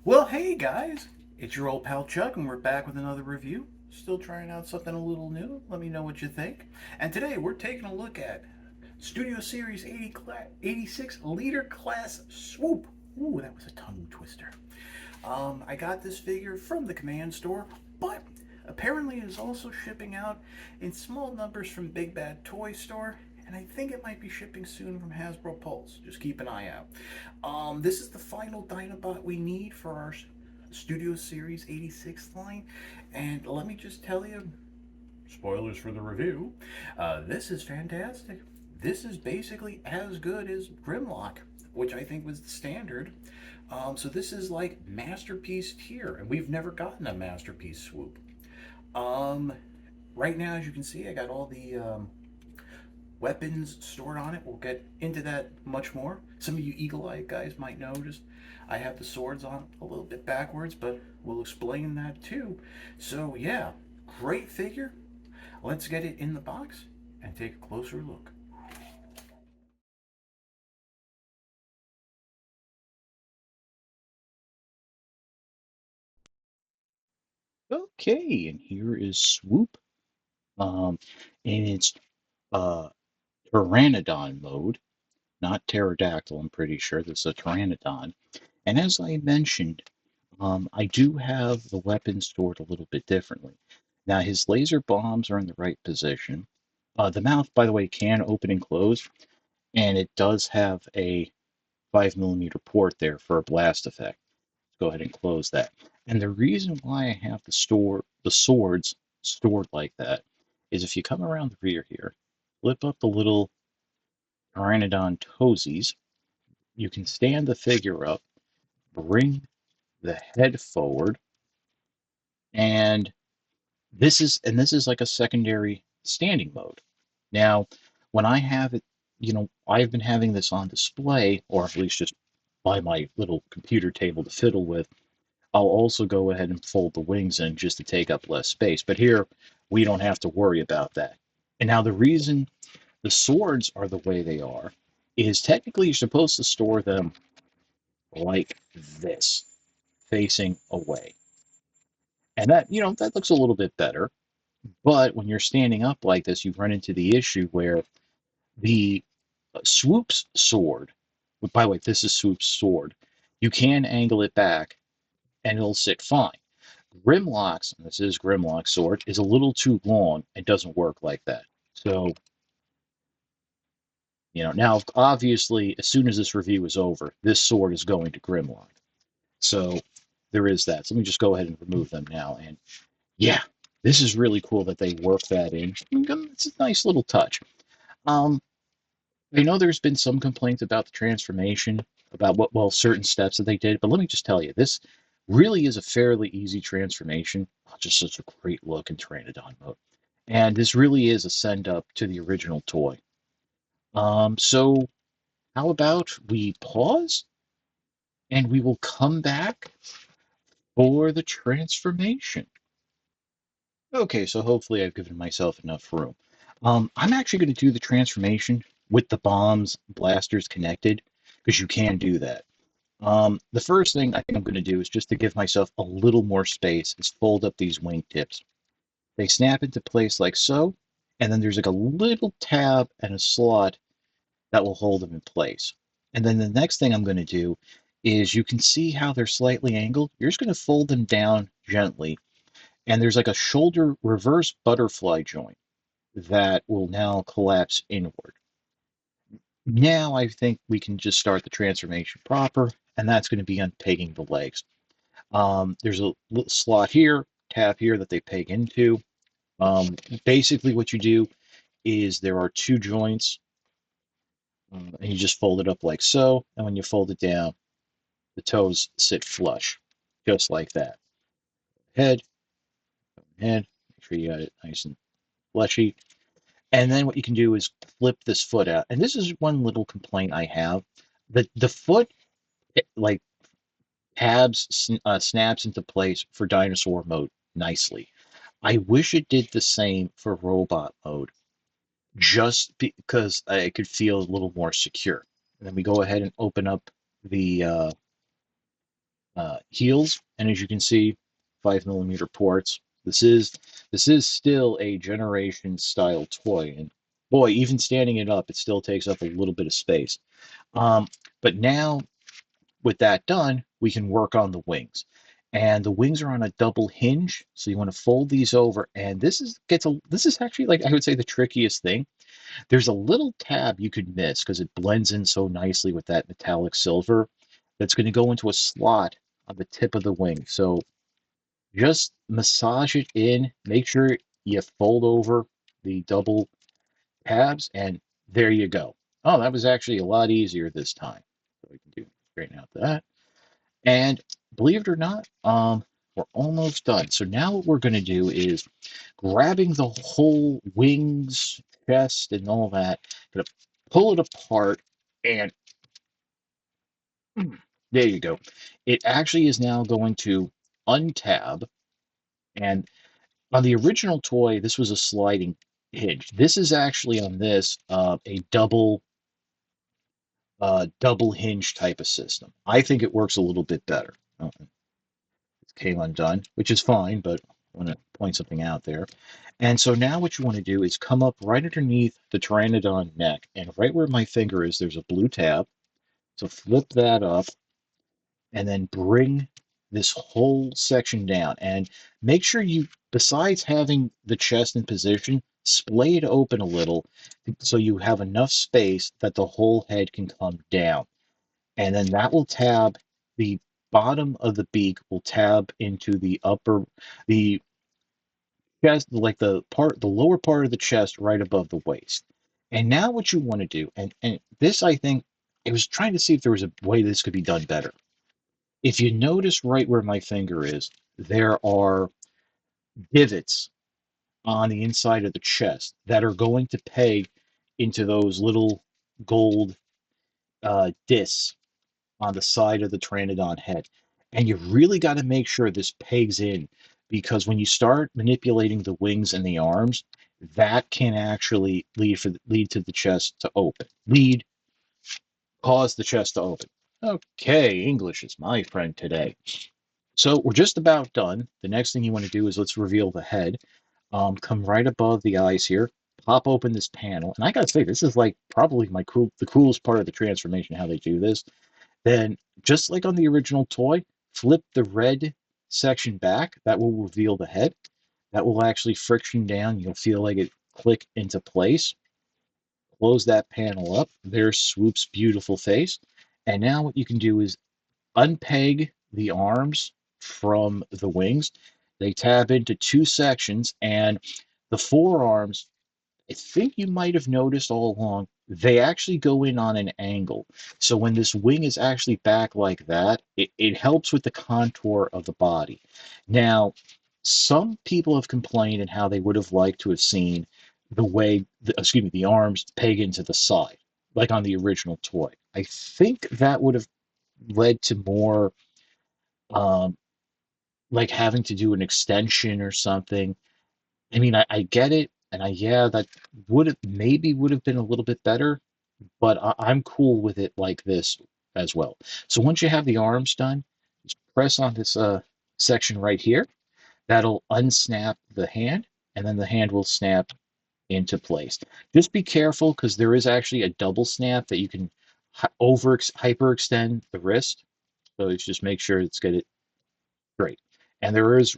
Well, hey guys, it's your old pal Chuck, and we're back with another review. Still trying out something a little new. Let me know what you think. And today we're taking a look at Studio Series 86 Leader Class Swoop. Ooh, that was a tongue twister. I got this figure from the Command Store, but apparently it is also shipping out in small numbers from Big Bad Toy Store, and I think it might be shipping soon from Hasbro Pulse. Just keep an eye out. This is the final Dinobot we need for our Studio Series 86 line, and let me just tell you, spoilers for the review, this is fantastic. This is basically as good as Grimlock, which I think was the standard. So this is like masterpiece tier, and we've never gotten a masterpiece swoop. Um, right now, as you can see, I got all the weapons stored on it. We'll get into that much more. Some of you eagle-eyed guys might notice I have the swords on a little bit backwards, but we'll explain that too. So yeah, great figure. Let's get it in the box and take a closer look. Okay, and here is Swoop. Um, in its uh, Pteranodon mode, not pterodactyl, I'm pretty sure. This is a Pteranodon. And as I mentioned, I do have the weapon stored a little bit differently. Now, his laser bombs are in the right position. The mouth, by the way, can open and close, and it does have a 5 millimeter port there for a blast effect. Go ahead and close that. And the reason why I have the swords stored like that is if you come around the rear here, flip up the little Pteranodon toesies, you can stand the figure up, bring the head forward, and this is like a secondary standing mode. Now, when I have it, I've been having this on display, or at least just by my little computer table to fiddle with. I'll also go ahead and fold the wings in just to take up less space. But here, we don't have to worry about that. And now the reason the swords are the way they are is technically you're supposed to store them like this, facing away. And that looks a little bit better. But when you're standing up like this, you run into the issue where the Swoop's sword, by the way, this is Swoop's sword, you can angle it back and it'll sit fine. Grimlock's, and this is Grimlock's sword, is a little too long and doesn't work like that. So, now obviously, as soon as this review is over, this sword is going to Grimlock. So there is that. So let me just go ahead and remove them now. And yeah, this is really cool that they work that in. It's a nice little touch. Um, I know there's been some complaints about the transformation, about certain steps that they did, but let me just tell you, this really is a fairly easy transformation. Just such a great look in Pteranodon mode. And this really is a send up to the original toy. So how about we pause and we will come back for the transformation. Okay, so hopefully I've given myself enough room. I'm actually going to do the transformation with the bombs blasters connected because you can do that. The first thing I think I'm going to do is just to give myself a little more space is fold up these wingtips. They snap into place like so, and then there's like a little tab and a slot that will hold them in place. And then the next thing I'm going to do is you can see how they're slightly angled. You're just going to fold them down gently, and there's like a shoulder reverse butterfly joint that will now collapse inward. Now I think we can just start the transformation proper, and that's going to be unpegging the legs. There's a little slot here, tab here that they peg into. Basically, what you do is there are two joints, and you just fold it up like so. And when you fold it down, the toes sit flush, just like that. Head, head. Make sure you got it nice and fleshy. And then what you can do is flip this foot out. And this is one little complaint I have. The foot, like snaps into place for dinosaur mode nicely. I wish it did the same for robot mode, just because I could feel a little more secure. And then we go ahead and open up the heels, and as you can see, 5 millimeter ports. This is still a generation style toy, and boy, even standing it up, it still takes up a little bit of space. Um, but now with that done, we can work on the wings. And the wings are on a double hinge, so you want to fold these over. And this is actually, like, I would say, the trickiest thing. There's a little tab you could miss because it blends in so nicely with that metallic silver that's going to go into a slot on the tip of the wing. So just massage it in, make sure you fold over the double tabs, and there you go. Oh, that was actually a lot easier this time. So we can straighten out that. And believe it or not, we're almost done. So now what we're going to do is grabbing the whole wings, chest, and all that, gonna pull it apart, and there you go. It actually is now going to untab, and on the original toy, this was a sliding hinge. This is actually on this a double hinge type of system. I think it works a little bit better. Oh, it came undone, which is fine, but I want to point something out there. And so now what you want to do is come up right underneath the Pteranodon neck, and right where my finger is, there's a blue tab. So flip that up, and then bring this whole section down. And make sure you, besides having the chest in position, splay it open a little so you have enough space that the whole head can come down. And then that will tab the bottom of the beak will tab into the chest, like the lower part of the chest right above the waist. And now what you want to do, and this I think, I was trying to see if there was a way this could be done better. If you notice right where my finger is, there are divots on the inside of the chest that are going to peg into those little gold discs on the side of the Pteranodon head. And you really got to make sure this pegs in, because when you start manipulating the wings and the arms, that can actually lead to the chest to open. Cause the chest to open. Okay, English is my friend today. So we're just about done. The next thing you want to do is let's reveal the head. Come right above the eyes here. Pop open this panel, and I gotta say, this is like probably the coolest part of the transformation. How they do this. Then, just like on the original toy, flip the red section back. That will reveal the head. That will actually friction down. You'll feel like it click into place. Close that panel up. There's Swoop's beautiful face. And now what you can do is unpeg the arms from the wings. They tab into two sections, and the forearms, I think you might have noticed all along, they actually go in on an angle. So when this wing is actually back like that, it helps with the contour of the body. Now, some people have complained and how they would have liked to have seen the arms peg into the side, like on the original toy. I think that would have led to more um, like having to do an extension or something. I mean, I get it, and yeah, that would have been a little bit better, but I'm cool with it like this as well. So once you have the arms done, just press on this section right here. That'll unsnap the hand, and then the hand will snap into place. Just be careful because there is actually a double snap that you can hyperextend the wrist. So you just make sure it's get it straight. And there is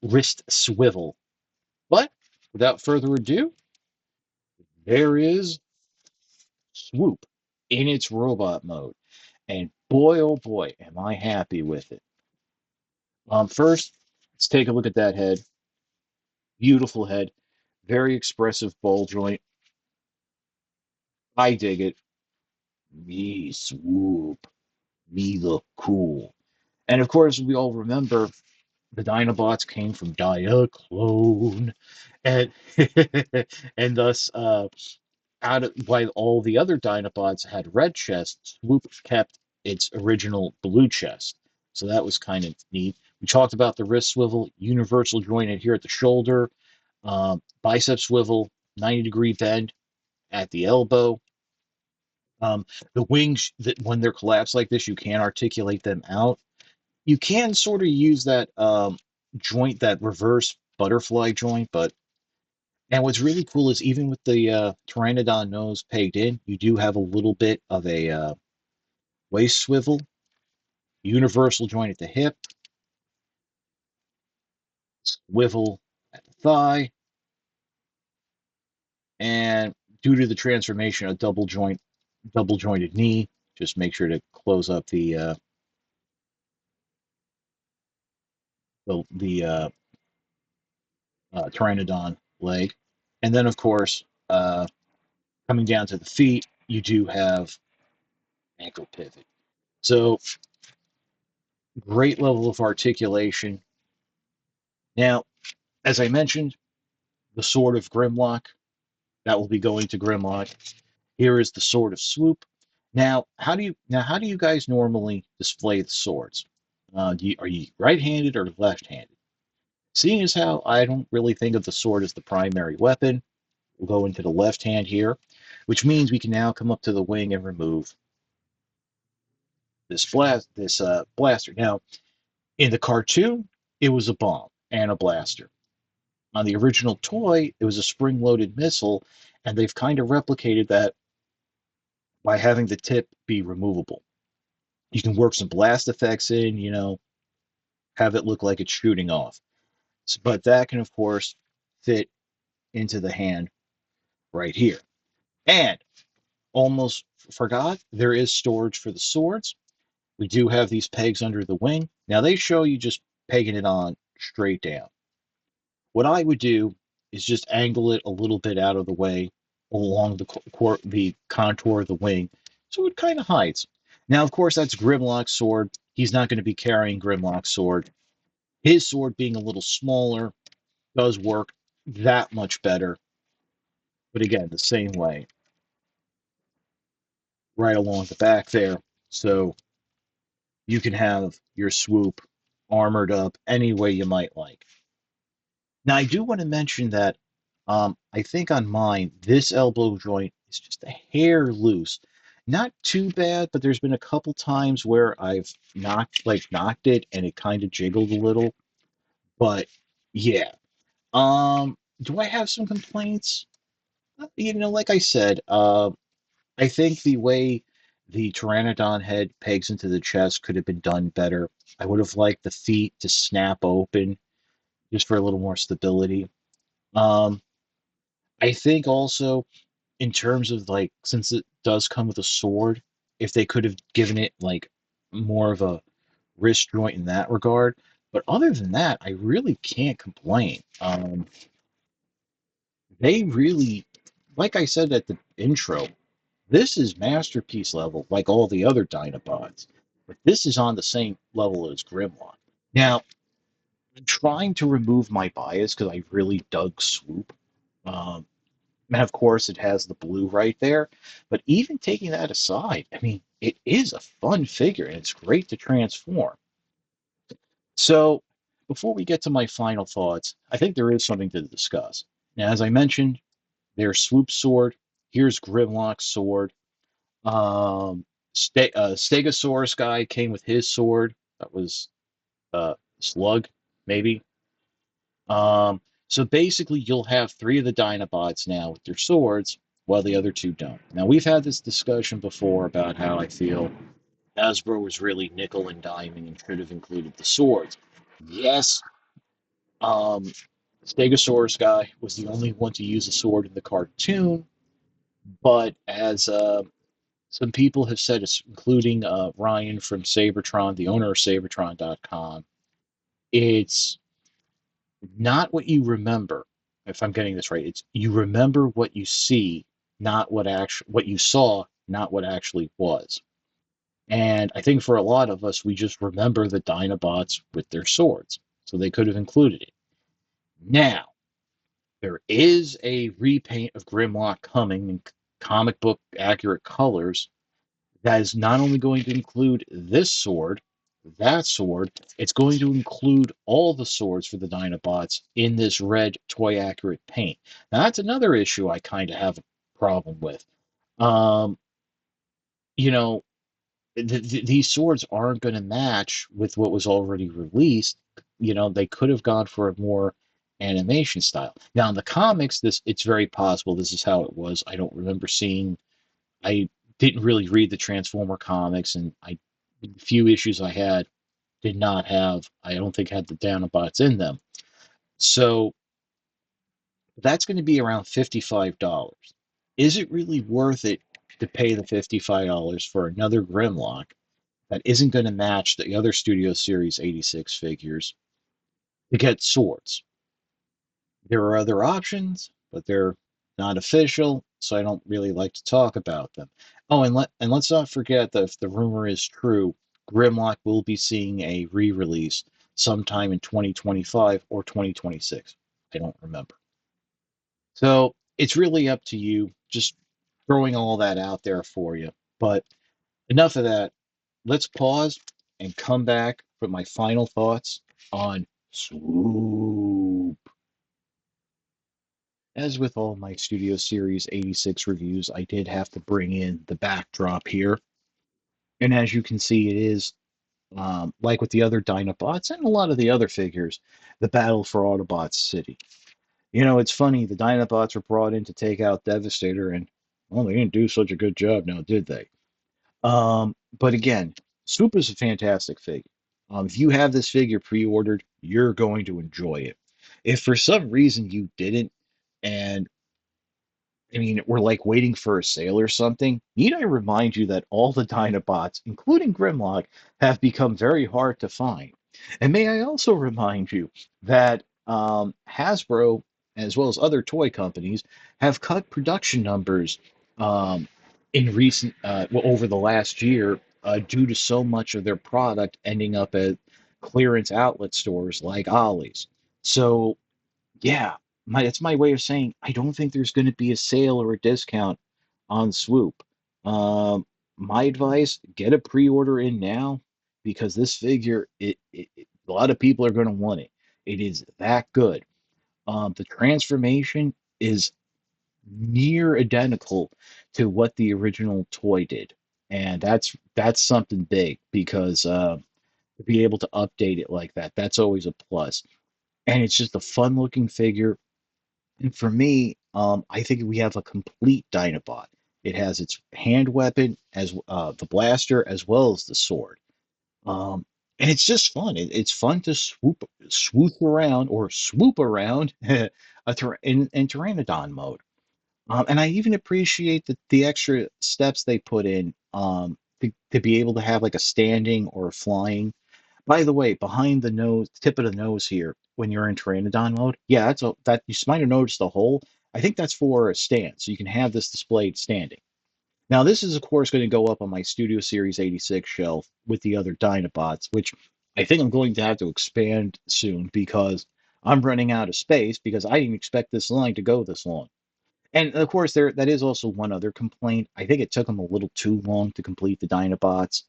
wrist swivel. But without further ado, there is Swoop in its robot mode. And boy, oh boy, am I happy with it. First, let's take a look at that head. Beautiful head, very expressive ball joint. I dig it. Me, Swoop. Me look cool. And of course, we all remember the Dinobots came from Diaclone, and and thus out of while all the other Dinobots had red chests, Swoop kept its original blue chest. So that was kind of neat. We talked about the wrist swivel, universal jointed here at the shoulder, bicep swivel, 90-degree bend at the elbow. Um, the wings, that when they're collapsed like this, you can articulate them out. You can sort of use that joint, that reverse butterfly joint, but and what's really cool is even with the Pteranodon nose pegged in, you do have a little bit of a waist swivel, universal joint at the hip, swivel at the thigh, and due to the transformation, a double jointed knee. Just make sure to close up the Pteranodon leg, and then of course, coming down to the feet, you do have ankle pivot. So great level of articulation. Now, as I mentioned, the sword of Grimlock that will be going to Grimlock. Here is the sword of Swoop. How do you guys normally display the swords? Are you right-handed or left-handed? Seeing as how I don't really think of the sword as the primary weapon, we'll go into the left hand here, which means we can now come up to the wing and remove this blaster. Now, in the cartoon, it was a bomb and a blaster. On the original toy, it was a spring-loaded missile, and they've kind of replicated that by having the tip be removable. You can work some blast effects in, have it look like it's shooting off. But that can, of course, fit into the hand right here. And almost forgot, there is storage for the swords. We do have these pegs under the wing. Now they show you just pegging it on straight down. What I would do is just angle it a little bit out of the way along the contour of the wing, so it kind of hides. Now, of course, that's Grimlock's sword. He's not going to be carrying Grimlock's sword. His sword being a little smaller does work that much better. But again, the same way, right along the back there. So you can have your swoop armored up any way you might like. Now, I do want to mention that I think on mine, this elbow joint is just a hair loose. Not too bad, but there's been a couple times where I've knocked it and it kind of jiggled a little. But yeah. Do I have some complaints? Like I said, I think the way the Pteranodon head pegs into the chest could have been done better. I would have liked the feet to snap open just for a little more stability. Um, I think also in terms of like, since it does come with a sword, if they could have given it like more of a wrist joint in that regard. But other than that, I really can't complain. They really, like I said at the intro, this is masterpiece level, like all the other Dinobots. But this is on the same level as Grimlock. Now, I'm trying to remove my bias because I really dug Swoop. Um, and of course, it has the blue right there. But even taking that aside, I mean, it is a fun figure and it's great to transform. So, before we get to my final thoughts, I think there is something to discuss. Now, as I mentioned, there's Swoop's sword. Here's Grimlock's sword. Stegosaurus guy came with his sword. That was Slug, maybe. So basically, you'll have three of the Dinobots now with their swords, while the other two don't. Now, we've had this discussion before about how I feel Hasbro was really nickel and diming and should have included the swords. Yes, um, Stegosaurus guy was the only one to use a sword in the cartoon, but as some people have said, including Ryan from Sabertron, the owner of Sabertron.com, it's not what you remember. If I'm getting this right, it's you remember what you see, not what you saw, not what actually was. And I think for a lot of us, we just remember the Dinobots with their swords, so they could have included it. Now, there is a repaint of Grimlock coming in comic book accurate colors that is not only going to include this sword, that sword, it's going to include all the swords for the Dinobots in this red toy accurate paint. Now, that's another issue I kind of have a problem with. Um, you know, these swords aren't going to match with what was already released. They could have gone for a more animation style. Now in the comics, this it's very possible this is how it was. I don't remember seeing. I didn't really read the Transformer comics, and the few issues I had did not have. I don't think had the Dinobots in them. So that's going to be around $55. Is it really worth it to pay the $55 for another Grimlock that isn't going to match the other Studio Series 86 figures to get swords? There are other options, but they're not official, so I don't really like to talk about them. Oh, and let's not forget that if the rumor is true, Grimlock will be seeing a re-release sometime in 2025 or 2026. I don't remember. So it's really up to you. Just throwing all that out there for you. But enough of that. Let's pause and come back with my final thoughts on Swoop. As with all my Studio Series 86 reviews, I did have to bring in the backdrop here. And as you can see, it is like with the other Dinobots and a lot of the other figures, the battle for Autobots City. It's funny, the Dinobots were brought in to take out Devastator, and, well, they didn't do such a good job now, did they? But again, Swoop is a fantastic figure. If you have this figure pre-ordered, you're going to enjoy it. If for some reason you didn't, and we're like waiting for a sale or something. Need I remind you that all the Dinobots, including Grimlock, have become very hard to find? And may I also remind you that Hasbro, as well as other toy companies, have cut production numbers um, in recent, well, over the last year, due to so much of their product ending up at clearance outlet stores like Ollie's. So yeah, it's my way of saying I don't think there's going to be a sale or a discount on Swoop. Um, my advice: get a pre-order in now because this figure, a lot of people are going to want it. It is that good. The transformation is near identical to what the original toy did, and that's something big because to be able to update it like that, that's always a plus. And it's just a fun-looking figure and for me, I think we have a complete Dinobot. It has its hand weapon as the blaster as well as the sword. Um, and it's just fun. It's fun to swoop around or swoop around in Pteranodon mode. And I even appreciate the extra steps they put in to be able to have like a standing or a flying. By the way, behind the nose, tip of the nose here, when you're in Pteranodon mode, yeah, that you might have noticed the hole. I think that's for a stand, so you can have this displayed standing. Now, this is of course going to go up on my Studio Series 86 shelf with the other Dinobots, which I think I'm going to have to expand soon because I'm running out of space because I didn't expect this line to go this long. And of course, that is also one other complaint. I think it took them a little too long to complete the Dinobots.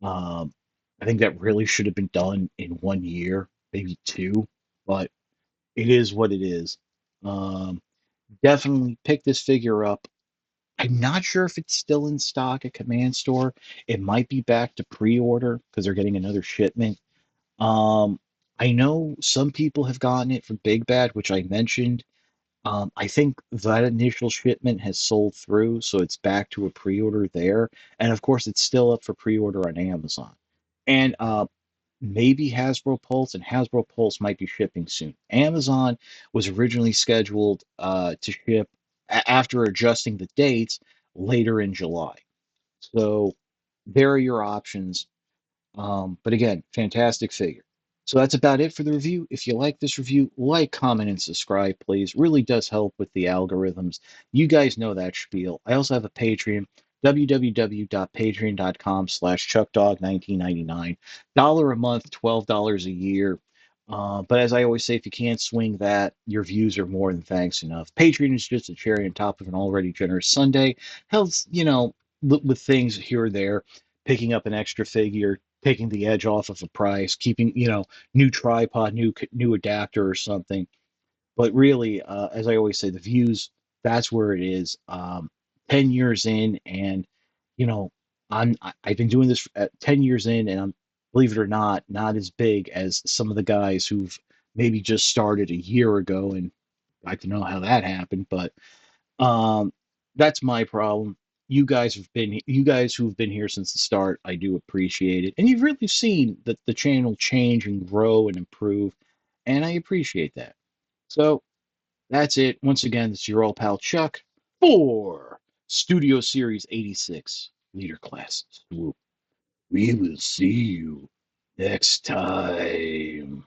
Um, I think that really should have been done in 1 year, maybe two, but it is what it is. Um, Definitely pick this figure up. I'm not sure if it's still in stock at Command Store. It might be back to pre-order because they're getting another shipment. Um, I know some people have gotten it from Big Bad, which I mentioned. I think that initial shipment has sold through, so it's back to a pre-order there. And of course, it's still up for pre-order on Amazon. And maybe Hasbro Pulse, and Hasbro Pulse might be shipping soon. Amazon was originally scheduled to ship after adjusting the dates later in July. So there are your options. But again, fantastic figure. So that's about it for the review. If you like this review, like, comment, and subscribe, please. Really does help with the algorithms. You guys know that spiel. I also have a Patreon, www.patreon.com/chuckdog1999. $1 a month, $12 a year. But as I always say, if you can't swing that, your views are more than thanks enough. Patreon is just a cherry on top of an already generous Sunday. Helps, with things here or there, picking up an extra figure, taking the edge off of a price, keeping, new tripod, new adapter or something. But really, as I always say, the views, that's where it is. 10 years in, and you know, I've been doing this at 10 years in, and I'm, believe it or not as big as some of the guys who've maybe just started a year ago, and I'd like to know how that happened. But um, that's my problem. You guys who've been here since the start, I do appreciate it, and you've really seen the channel change and grow and improve, and I appreciate that. So that's it. Once again, it's your old pal Chuck for Studio Series 86 Leader Class Swoop. We will see you next time.